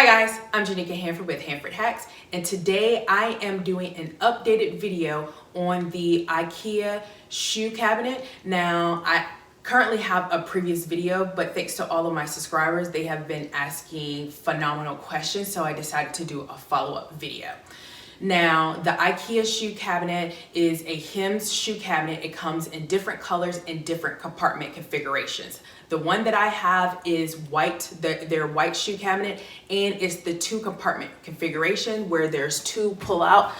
guys, I'm Janika Hanford with HandfordHacks, and today I am doing an updated video on the Ikea shoe cabinet. Now, I currently have a previous video, but thanks to all of my subscribers, they have been asking phenomenal questions, so I decided to do a follow-up video. Now, the Ikea shoe cabinet is a HEMNES shoe cabinet. It comes in different colors and different compartment configurations. The one that I have is white, their white shoe cabinet, and it's the 2 compartment configuration where there's 2 pull-out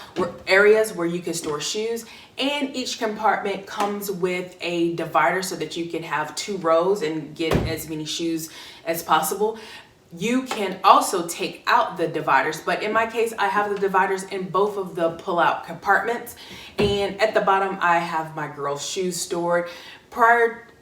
areas where you can store shoes, and each compartment comes with a divider so that you can have 2 rows and get as many shoes as possible. You can also take out the dividers, but in my case, I have the dividers in both of the pull-out compartments. And at the bottom, I have my girls' shoes stored.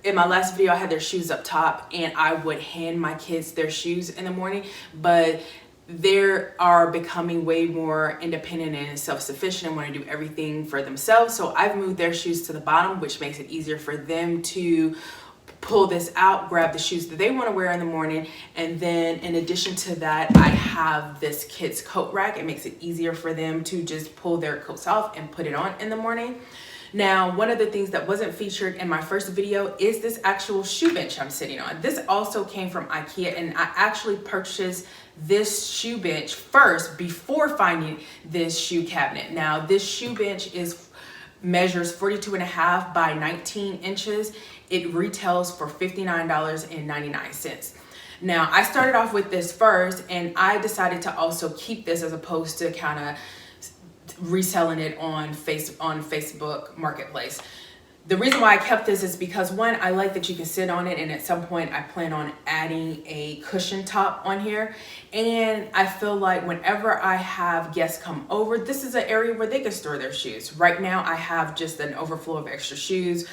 In my last video, I had their shoes up top, and I would hand my kids their shoes in the morning, but they are becoming way more independent and self-sufficient and want to do everything for themselves. So I've moved their shoes to the bottom, which makes it easier for them to pull this out, grab the shoes that they want to wear in the morning. And then in addition to that, I have this kids coat rack. It makes it easier for them to just pull their coats off and put it on in the morning. Now, one of the things that wasn't featured in my first video is this actual shoe bench I'm sitting on. This also came from Ikea, and I actually purchased this shoe bench first before finding this shoe cabinet. Now, this shoe bench measures 42.5 by 19 inches. It retails for $59.99. Now, I started off with this first, and I decided to also keep this as opposed to kind of reselling it on Facebook Marketplace. The reason why I kept this is because, one, I like that you can sit on it, and at some point I plan on adding a cushion top on here. And I feel like whenever I have guests come over, this is an area where they can store their shoes. Right now I have just an overflow of extra shoes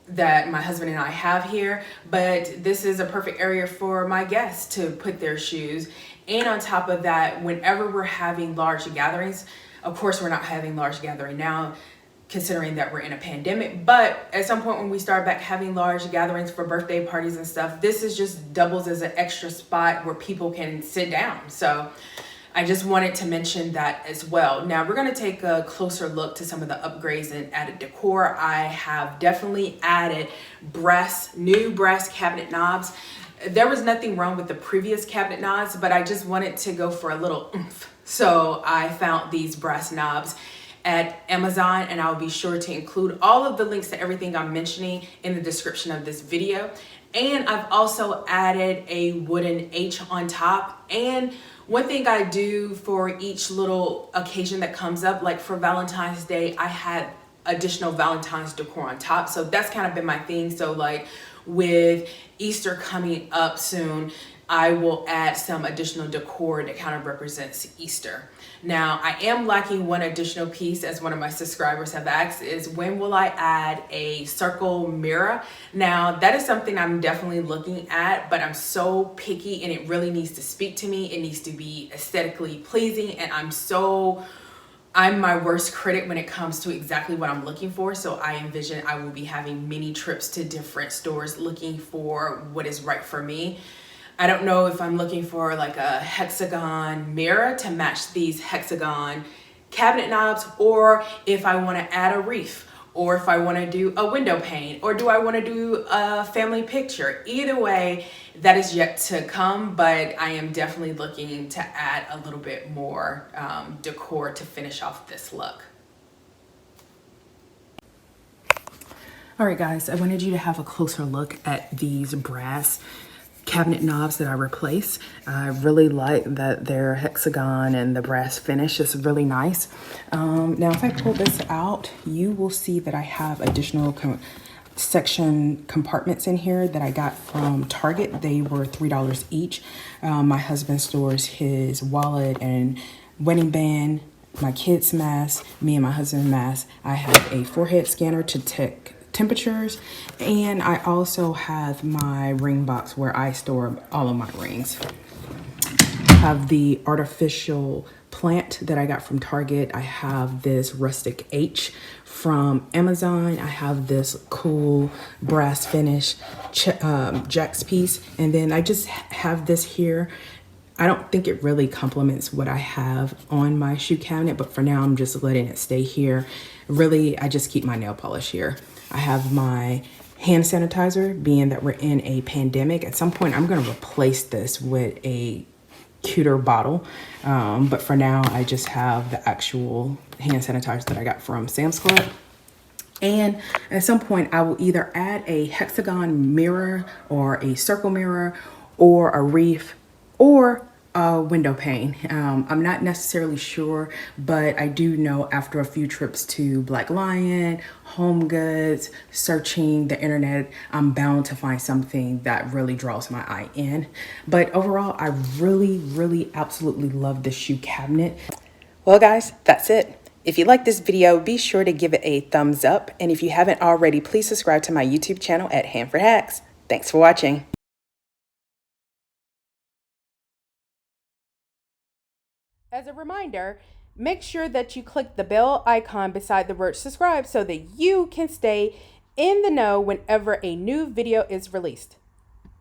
that my husband and I have here, but this is a perfect area for my guests to put their shoes. And on top of that, whenever we're having large gatherings, of course we're not having large gathering now, considering that we're in a pandemic, but at some point when we start back having large gatherings for birthday parties and stuff, this is just doubles as an extra spot where people can sit down. So I just wanted to mention that as well. Now we're going to take a closer look to some of the upgrades and added decor. I have definitely added new brass cabinet knobs. There was nothing wrong with the previous cabinet knobs, but I just wanted to go for a little oomph. So I found these brass knobs at Amazon, and I'll be sure to include all of the links to everything I'm mentioning in the description of this video. And I've also added a wooden H on top. And one thing I do for each little occasion that comes up, like for Valentine's Day, I had additional Valentine's decor on top. So that's kind of been my thing. So like with Easter coming up soon, I will add some additional decor that kind of represents Easter. Now, I am lacking one additional piece, as one of my subscribers have asked, is when will I add a circle mirror? Now, that is something I'm definitely looking at, but I'm so picky and it really needs to speak to me. It needs to be aesthetically pleasing, and I'm my worst critic when it comes to exactly what I'm looking for. So I envision I will be having many trips to different stores looking for what is right for me. I don't know if I'm looking for like a hexagon mirror to match these hexagon cabinet knobs, or if I want to add a reef, or if I want to do a window pane, or do I want to do a family picture. Either way, that is yet to come, but I am definitely looking to add a little bit more decor to finish off this look. All right, guys, I wanted you to have a closer look at these brass cabinet knobs that I replaced. I really like that they're hexagon and the brass finish is really nice. Now, if I pull this out, you will see that I have additional section compartments in here that I got from Target. They were $3 each. My husband stores his wallet and wedding band, my kids' mask, me and my husband's mask. I have a forehead scanner to check temperatures, and I also have my ring box where I store all of my rings. I have the artificial plant that I got from Target. I have this rustic H from Amazon. I have this cool brass finish Jack's piece, and then I just have this here I don't think it really complements what I have on my shoe cabinet, but for now I'm just letting it stay here. Really, I just keep my nail polish here. I have my hand sanitizer, being that we're in a pandemic. At some point, I'm gonna replace this with a cuter bottle. But for now, I just have the actual hand sanitizer that I got from Sam's Club. And at some point, I will either add a hexagon mirror or a circle mirror or a reef or a window pane. I'm not necessarily sure, but I do know after a few trips to Black Lion, Home Goods, searching the internet, I'm bound to find something that really draws my eye in. But overall, I really absolutely love this shoe cabinet. Well, guys, that's it. If you like this video, be sure to give it a thumbs up. And if you haven't already, please subscribe to my YouTube channel at HandfordHacks. Thanks for watching. As a reminder, make sure that you click the bell icon beside the word subscribe so that you can stay in the know whenever a new video is released.